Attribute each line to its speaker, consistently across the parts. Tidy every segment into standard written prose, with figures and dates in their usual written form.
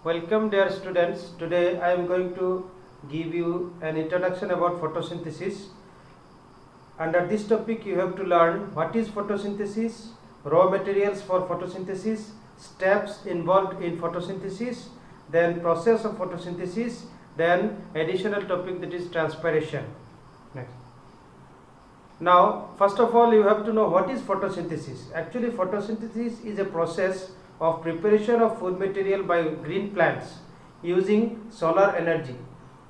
Speaker 1: Welcome dear students. Today I am going to give you an introduction about photosynthesis. Under this topic you have to learn what is photosynthesis, raw materials for photosynthesis, steps involved in photosynthesis, then process of photosynthesis, then additional topic that is transpiration. Next. Now first of all you have to know what is photosynthesis. Actually photosynthesis is a process of preparation of food material by green plants using solar energy.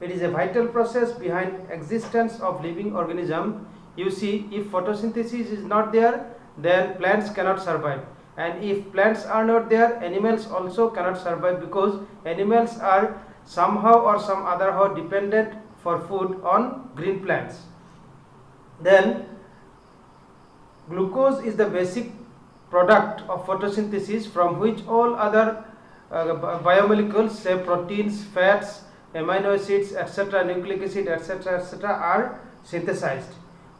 Speaker 1: It is a vital process behind existence of living organism. You see, if photosynthesis is not there, then plants cannot survive, and if plants are not there, animals also cannot survive, because animals are somehow or some other how dependent for food on green plants. Then glucose is the basic product of photosynthesis, from which all other biomolecules, say proteins, fats, amino acids, etc., nucleic acid, etc., are synthesized.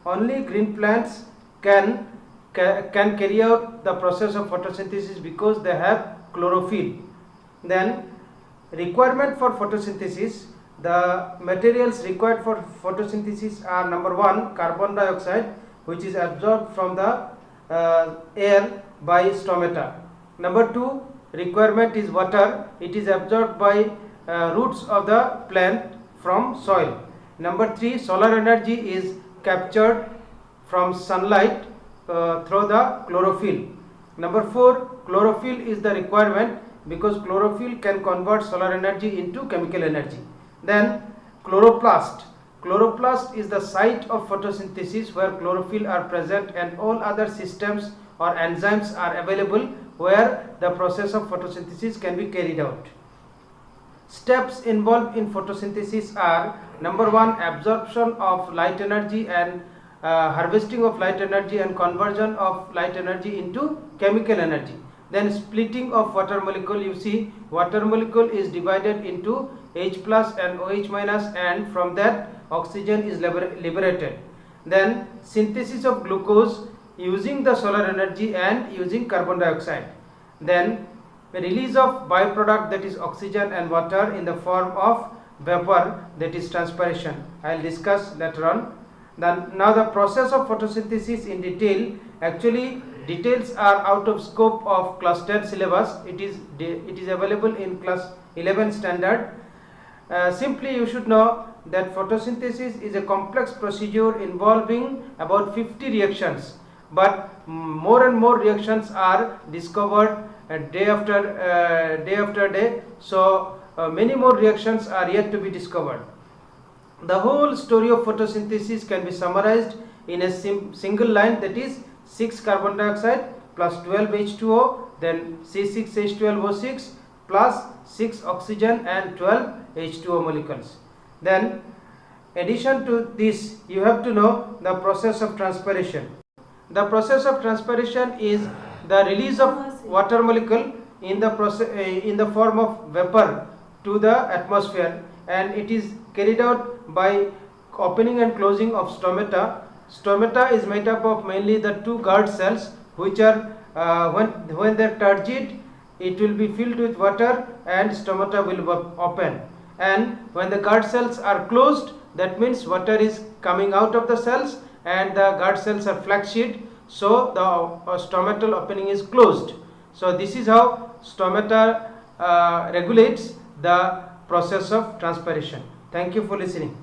Speaker 1: Only green plants can carry out the process of photosynthesis because they have chlorophyll. Then requirement for photosynthesis, the materials required for photosynthesis are: number one, carbon dioxide, which is absorbed from the air by stomata. Number two, requirement is water. It is absorbed by roots of the plant from soil. Number three, solar energy is captured from sunlight through the chlorophyll. Number four, chlorophyll is the requirement, because chlorophyll can convert solar energy into chemical energy. Then chloroplast. Chloroplast is the site of photosynthesis where chlorophyll are present and all other systems or enzymes are available where the process of photosynthesis can be carried out. Steps involved in photosynthesis are: number one, absorption of light energy and harvesting of light energy and conversion of light energy into chemical energy. Then splitting of water molecule. You see, water molecule is divided into H plus and OH minus, and from that oxygen is liberated. Then synthesis of glucose using the solar energy and using carbon dioxide. Then the release of byproduct, that is oxygen and water, in the form of vapor, that is transpiration. I will discuss later on. Then now the process of photosynthesis in detail. Actually details are out of scope of class 10 syllabus. It is available in class 11 standard. Simply you should know that photosynthesis is a complex procedure involving about 50 reactions, but more and more reactions are discovered day after day. So many more reactions are yet to be discovered. The whole story of photosynthesis can be summarized in a single line, that is 6 carbon dioxide plus 12 H2O, then C6H12O6 plus 6 oxygen and 12 H2O molecules. Then addition to this, you have to know the process of transpiration. The process of transpiration is the release of water molecule in the form of vapor to the atmosphere, and it is carried out by opening and closing of stomata. Stomata is made up of mainly the two guard cells, which are when they are turgid, it will be filled with water and stomata will open, and when the guard cells are closed, that means water is coming out of the cells and the guard cells are flaccid, so the stomatal opening is closed. So this is how stomata regulates the process of transpiration. Thank you for listening.